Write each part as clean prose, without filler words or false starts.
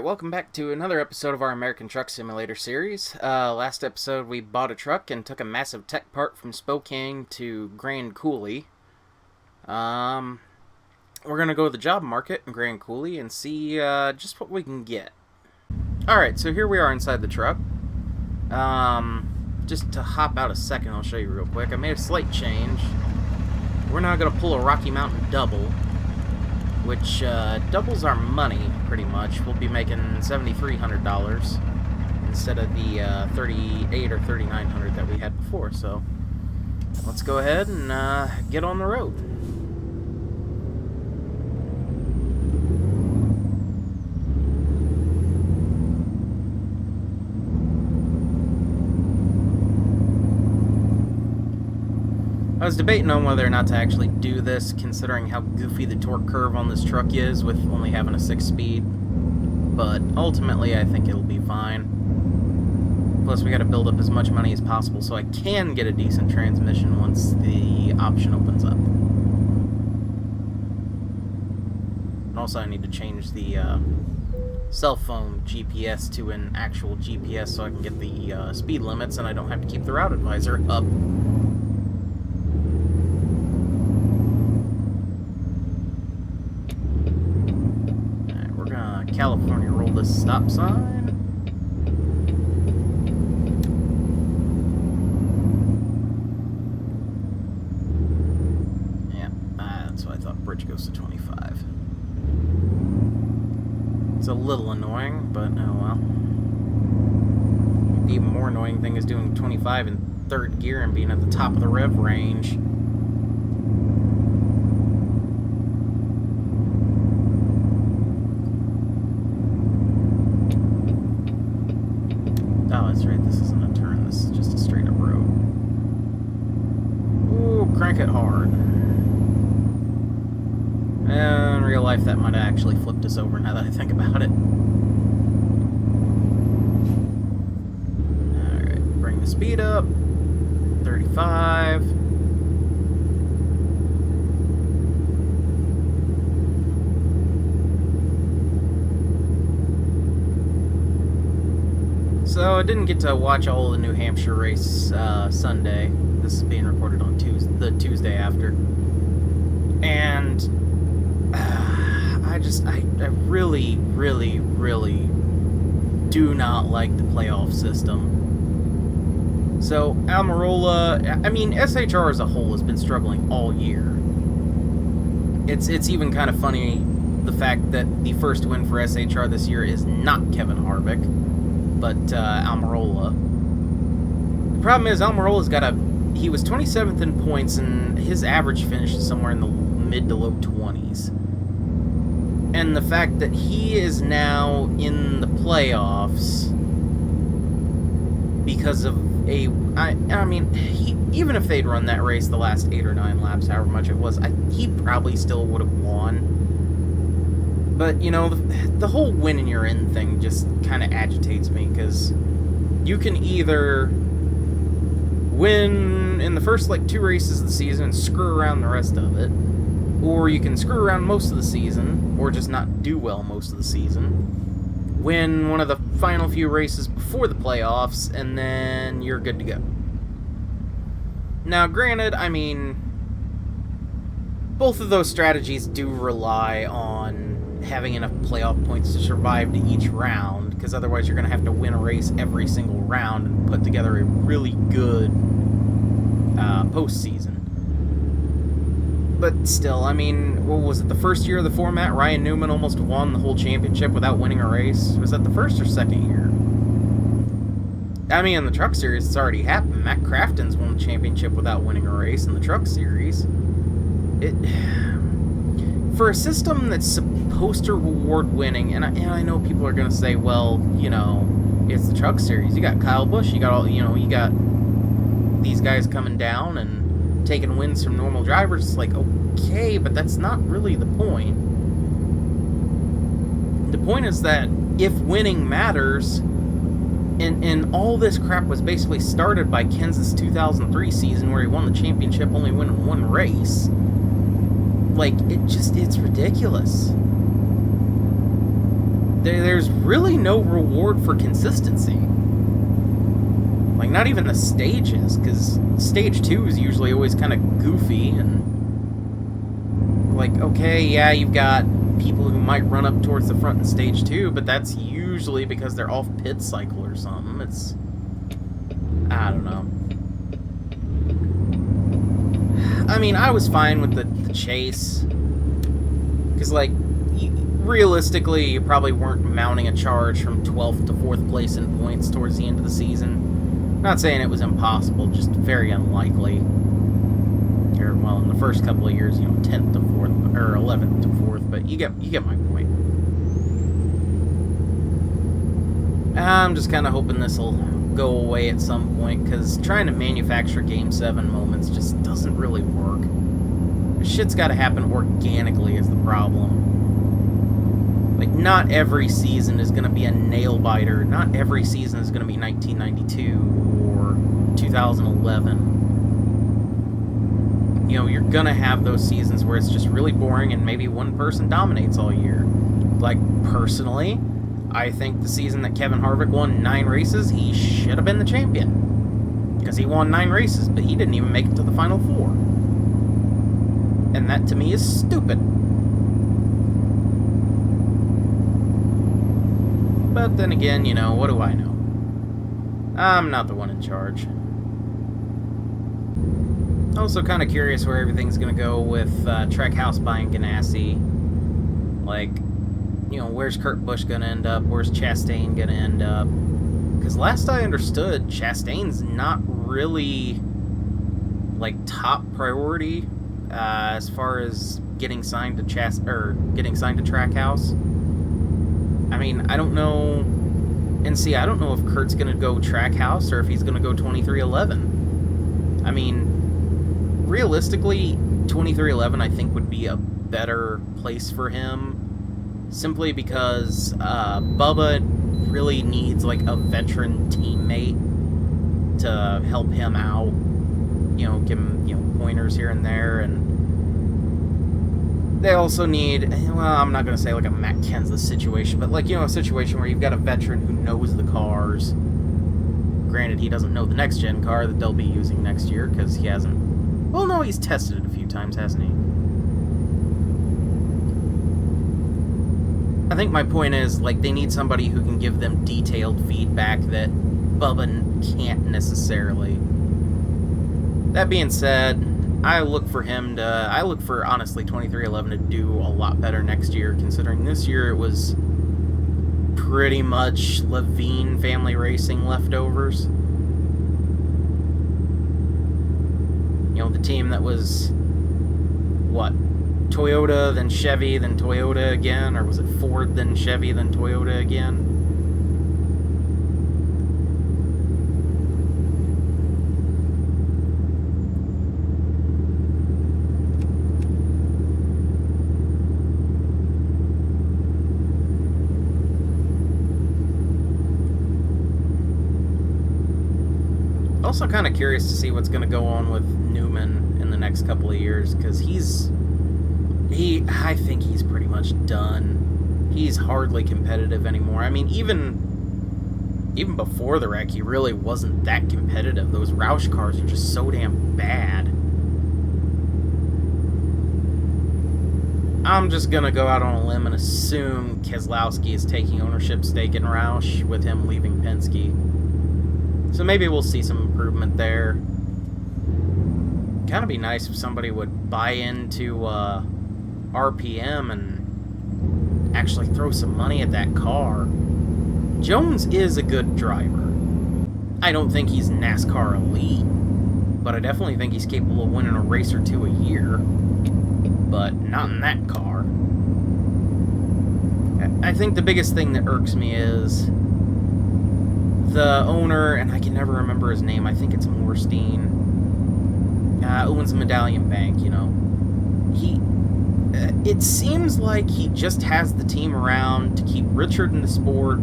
welcome back to another episode of our American Truck Simulator series. Last episode we bought a truck and took a massive tech part from Spokane to Grand Coulee. We're gonna go to the job market in Grand Coulee and see just what we can get. Alright, so here we are inside the truck. Just to hop out a second, I'll show you real quick. I made a slight change. We're now gonna pull a Rocky Mountain double, which doubles our money, pretty much. We'll be making $7,300 instead of the $3,800 or $3,900 that we had before. So let's go ahead and get on the road. I was debating on whether or not to actually do this, considering how goofy the torque curve on this truck is with only having a 6-speed, but ultimately I think it'll be fine. Plus we gotta build up as much money as possible so I can get a decent transmission once the option opens up. And also I need to change the cell phone GPS to an actual GPS so I can get the speed limits and I don't have to keep the route advisor up. California, roll this stop sign. Yeah, that's what I thought. Bridge goes to 25. It's a little annoying, but oh well. The even more annoying thing is doing 25 in third gear and being at the top of the rev range. Oh, that's right, this isn't a turn, this is just a straight up road. Ooh, crank it hard. In real life, that might have actually flipped us over now that I think about it. Alright, bring the speed up. 35. So I didn't get to watch all the New Hampshire race Sunday. This is being recorded on the Tuesday after. And I really, really, really do not like the playoff system. So Almirola, I mean, SHR as a whole has been struggling all year. It's even kind of funny the fact that the first win for SHR this year is not Kevin Harvick, but Almirola. The problem is Almirola's he was 27th in points and his average finish is somewhere in the mid to low 20s. And the fact that he is now in the playoffs because of I mean, even if they'd run that race the last 8 or 9 laps, however much it was, he probably still would have won. But, you know, the whole win and you're in thing just kind of agitates me, because you can either win in the first, 2 races of the season and screw around the rest of it, or you can screw around most of the season, or just not do well most of the season, win one of the final few races before the playoffs, and then you're good to go. Now, granted, I mean, both of those strategies do rely on having enough playoff points to survive to each round, because otherwise you're going to have to win a race every single round and put together a really good postseason. But still, I mean, what was it, the first year of the format, Ryan Newman almost won the whole championship without winning a race? Was that the first or second year? I mean, in the Truck Series, it's already happened. Matt Crafton's won the championship without winning a race in the Truck Series. For a system that's supposed to reward winning, and I know people are going to say, well, you know, it's the Truck Series. You got Kyle Busch, you got you got these guys coming down and taking wins from normal drivers. It's like, okay, but that's not really the point. The point is that if winning matters, and all this crap was basically started by Kenseth's 2003 season where he won the championship only winning one race. Like, it's ridiculous. there's really no reward for consistency. Like, not even the stages, because stage 2 is usually always kind of goofy, and, like, okay, yeah, you've got people who might run up towards the front in stage 2, but that's usually because they're off pit cycle or something. It's, I don't know. I mean, I was fine with the chase, because, like, realistically, you probably weren't mounting a charge from 12th to 4th place in points towards the end of the season. Not saying it was impossible, just very unlikely. Or, well, in the first couple of years, 10th to 4th, or 11th to 4th, but you get my point. I'm just kind of hoping this will go away at some point, because trying to manufacture Game 7 moments just doesn't really work. Shit's got to happen organically is the problem. Like, not every season is going to be a nail-biter. Not every season is going to be 1992 or 2011. You're going to have those seasons where it's just really boring and maybe one person dominates all year. Like, personally, I think the season that Kevin Harvick won 9 races, he should have been the champion. Because he won 9 races, but he didn't even make it to the final 4. And that, to me, is stupid. But then again, what do I know? I'm not the one in charge. Also kind of curious where everything's going to go with Trackhouse buying Ganassi. Like, where's Kurt Busch going to end up? Where's Chastain going to end up? Because last I understood, Chastain's not really, like, top priority as far as getting signed to Trackhouse. I mean, I don't know. And see, I don't know if Kurt's going to go Trackhouse or if he's going to go 2311. I mean, realistically, 2311 I think would be a better place for him. Simply because Bubba really needs, like, a veteran teammate to help him out. Give him, pointers here and there, and they also need, well, I'm not going to say like a Matt Kenseth situation, but like, a situation where you've got a veteran who knows the cars. Granted, he doesn't know the next-gen car that they'll be using next year, because he hasn't, well, no, he's tested it a few times, hasn't he? I think my point is, like, they need somebody who can give them detailed feedback that Bubba can't necessarily. That being said, I look for, honestly, 2311 to do a lot better next year, considering this year it was pretty much Levine Family Racing leftovers. The team that was, Toyota, then Chevy, then Toyota again, or was it Ford, then Chevy, then Toyota again? Also kind of curious to see what's going to go on with Newman in the next couple of years, because I think he's pretty much done. He's hardly competitive anymore. I mean, even before the wreck, he really wasn't that competitive. Those Roush cars are just so damn bad. I'm just going to go out on a limb and assume Keselowski is taking ownership stake in Roush with him leaving Penske. So maybe we'll see some improvement there. Kind of be nice if somebody would buy into RPM and actually throw some money at that car. Jones is a good driver. I don't think he's NASCAR elite, but I definitely think he's capable of winning a race or two a year. But not in that car. I think the biggest thing that irks me is the owner, and I can never remember his name, I think it's Morstein, owns a Medallion Bank, it seems like he just has the team around to keep Richard in the sport,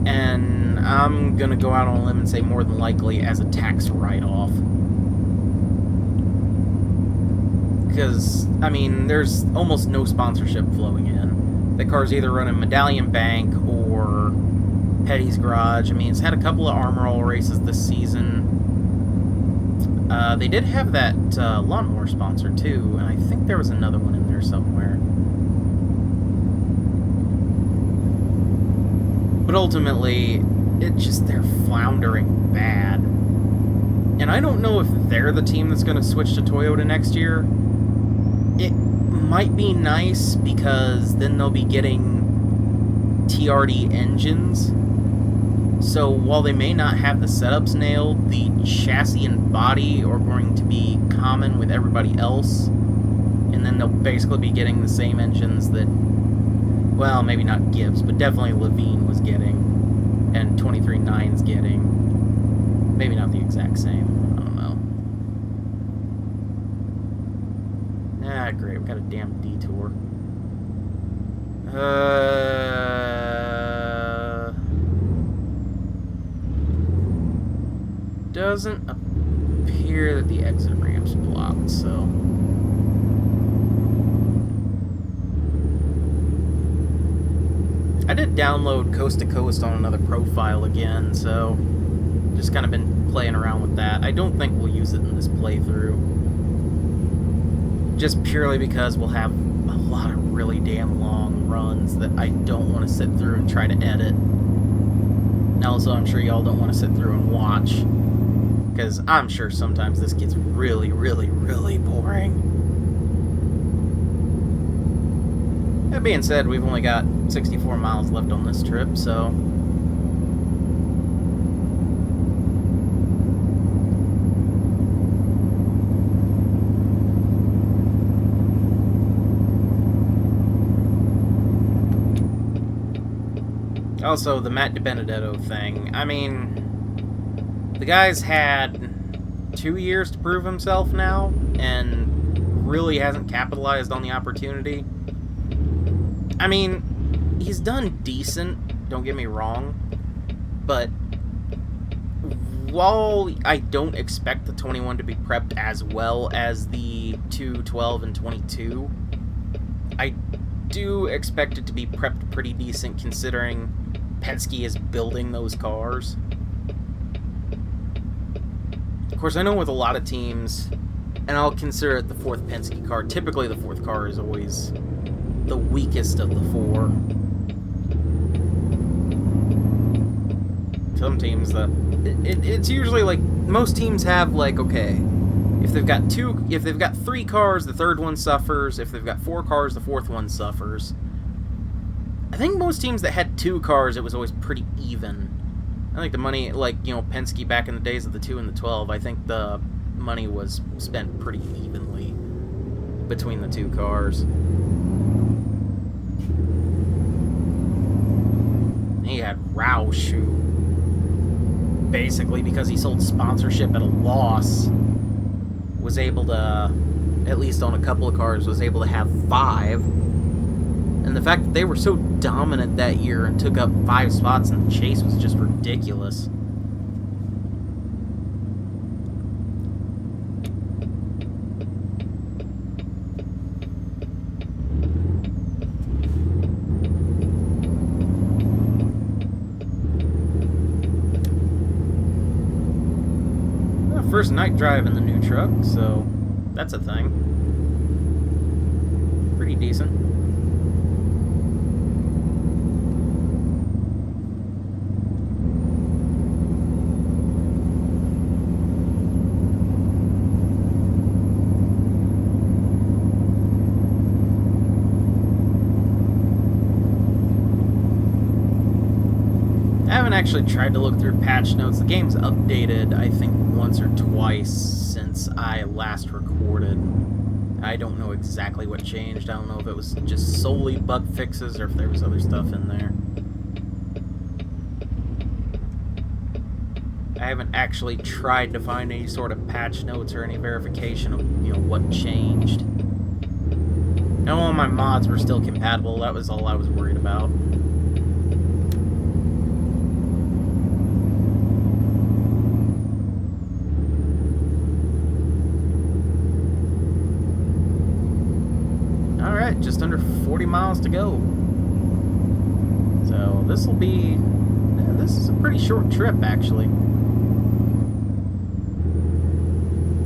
and I'm going to go out on a limb and say more than likely as a tax write-off. Because, I mean, there's almost no sponsorship flowing in. The car's either running Medallion Bank or Petty's Garage. I mean, it's had a couple of Armor All races this season. They did have that lawnmower sponsor too, and I think there was another one in there somewhere. But ultimately, they're floundering bad. And I don't know if they're the team that's going to switch to Toyota next year. It might be nice because then they'll be getting TRD engines. So while they may not have the setups nailed, the chassis and body are going to be common with everybody else. And then they'll basically be getting the same engines that, well, maybe not Gibbs, but definitely Levine was getting. And 23.9's getting. Maybe not the exact same. I don't know. Ah, great. We got a damn detour. Doesn't appear that the exit ramp's blocked, so... I did download Coast to Coast on another profile again, so... just kind of been playing around with that. I don't think we'll use it in this playthrough. Just purely because we'll have a lot of really damn long runs that I don't want to sit through and try to edit. And also, I'm sure y'all don't want to sit through and watch. Because I'm sure sometimes this gets really, really, really boring. That being said, we've only got 64 miles left on this trip, so... Also, the Matt DiBenedetto thing. I mean, the guy's had 2 years to prove himself now, and really hasn't capitalized on the opportunity. I mean, he's done decent, don't get me wrong, but while I don't expect the 21 to be prepped as well as the 2, 12, and 22, I do expect it to be prepped pretty decent considering Penske is building those cars. Of course, I know with a lot of teams, and I'll consider it the 4th Penske car, typically the 4th car is always the weakest of the 4. Some teams, it's usually like, most teams have like, okay, if they've got 3 cars, the 3rd one suffers. If they've got 4 cars, the 4th one suffers. I think most teams that had 2 cars, it was always pretty even. I think the money, like, you know, Penske back in the days of the 2 and the 12, I think the money was spent pretty evenly between the 2 cars. He had Roush, who basically, because he sold sponsorship at a loss, was able to, at least on a couple of cars, was able to have 5. And the fact that they were so dominant that year and took up 5 spots in the chase was just ridiculous. Well, first night drive in the new truck, so that's a thing. Pretty decent. Actually tried to look through patch notes. The game's updated, I think, once or twice since I last recorded. I don't know exactly what changed. I don't know if it was just solely bug fixes or if there was other stuff in there. I haven't actually tried to find any sort of patch notes or any verification of, you know, what changed. And all my mods were still compatible. That was all I was worried about. Just under 40 miles to go. So So this will be... yeah, this is a pretty short trip, actually.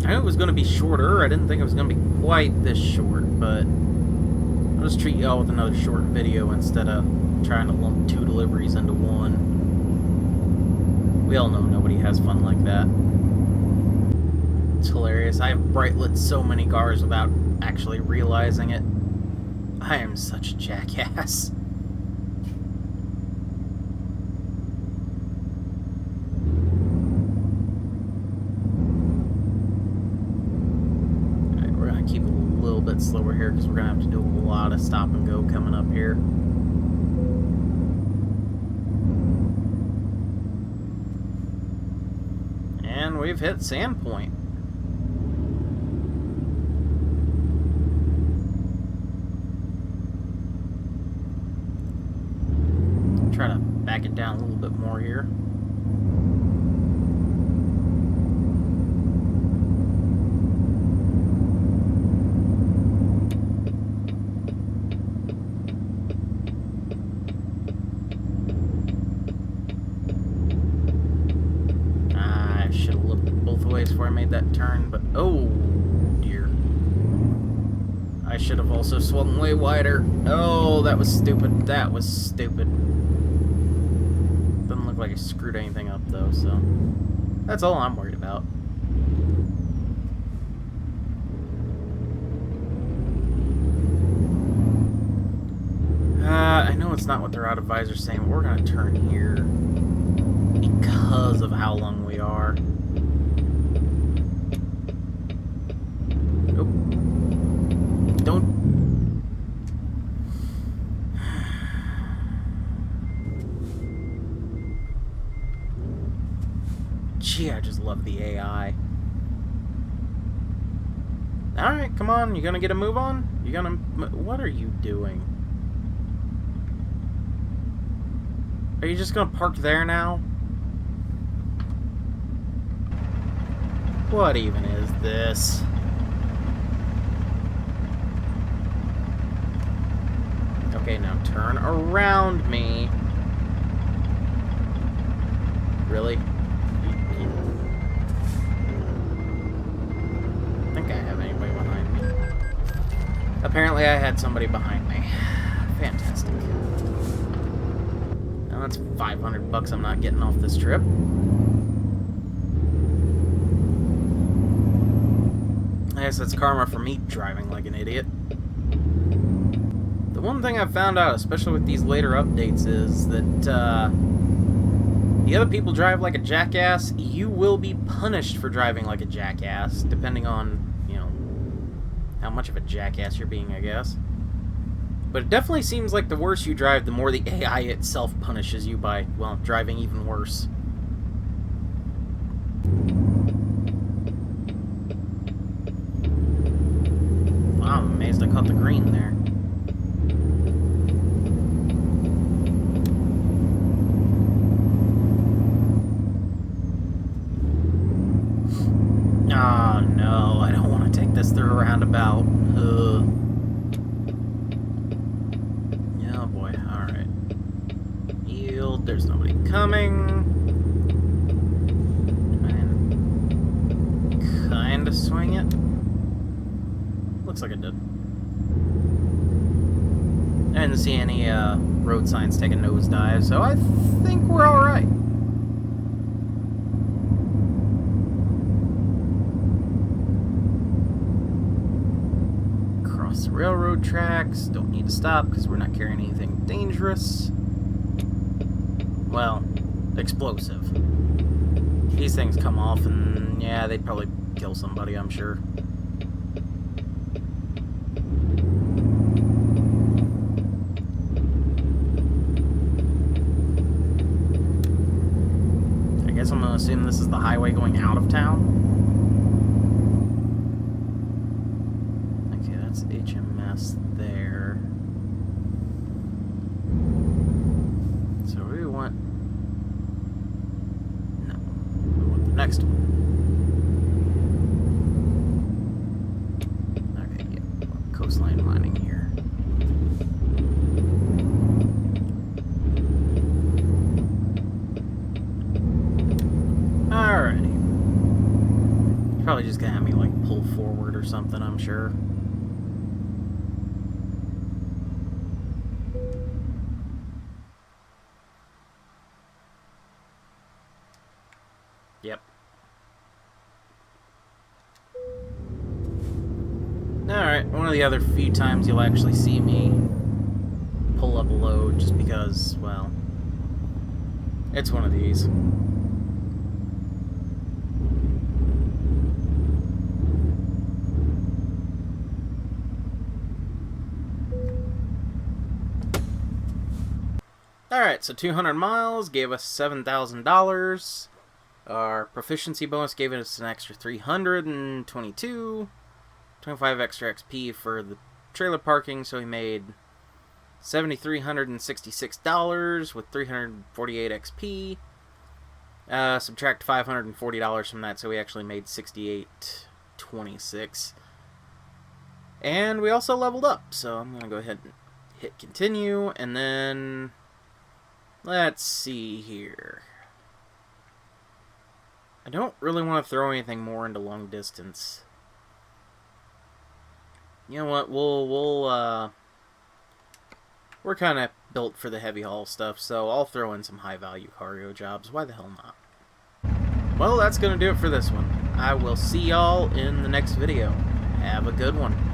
I knew it was going to be shorter. I didn't think it was going to be quite this short, but I'll just treat y'all with another short video instead of trying to lump 2 deliveries into one. We all know nobody has fun like that. It's hilarious. I have bright lit so many cars without actually realizing it. I am such a jackass. Alright, we're gonna keep it a little bit slower here because we're gonna have to do a lot of stop and go coming up here. And we've hit Sandpoint. Try to back it down a little bit more here. I should have looked both ways before I made that turn, but oh dear. I should have also swung way wider. Oh, that was stupid. That was stupid. Doesn't look like I screwed anything up though, so that's all I'm worried about. I know it's not what their out of visor's saying, but we're gonna turn here because of how long we are. Nope. Don't. Gee, I just love the AI. Alright, come on. You gonna get a move on? You gonna... What are you doing? Are you just gonna park there now? What even is this? Okay, now turn around me. Really? I think I have anybody behind me. Apparently I had somebody behind me. Fantastic. Now that's $500 I'm not getting off this trip. I guess that's karma for me driving like an idiot. The one thing I've found out, especially with these later updates, is that the other people drive like a jackass, you will be punished for driving like a jackass, depending on, you know, how much of a jackass you're being, I guess. But it definitely seems like the worse you drive, the more the AI itself punishes you by, well, driving even worse. Wow, I'm amazed I caught the green there. Oh no, I don't want to take this through a roundabout. Ugh. Oh boy, alright. Yield, there's nobody coming. Kinda swing it. Looks like it did. I didn't see any road signs take a nosedive, so I think we're alright. Cross the railroad tracks. Don't need to stop because we're not carrying anything dangerous. Well, explosive. These things come off and, yeah, they'd probably kill somebody, I'm sure. I guess I'm gonna assume this is the highway going out of town. Okay, that's HMS there. So we want... No. We want the next one. Okay, yeah. Coastline mining here. probably just gonna have me, like, pull forward or something, I'm sure. Yep. Alright, one of the other few times you'll actually see me pull up a load, just because, well, it's one of these. Alright, so 200 miles gave us $7,000. Our proficiency bonus gave us an extra 322. 25 extra XP for the trailer parking, so we made $7,366 with 348 XP. Subtract $540 from that, so we actually made $68.26. And we also leveled up, so I'm going to go ahead and hit continue, and then let's see here. I don't really want to throw anything more into long distance. You know what, we're kind of built for the heavy haul stuff, so I'll throw in some high value cargo jobs. Why the hell not? Well, that's going to do it for this one. I will see y'all in the next video. Have a good one.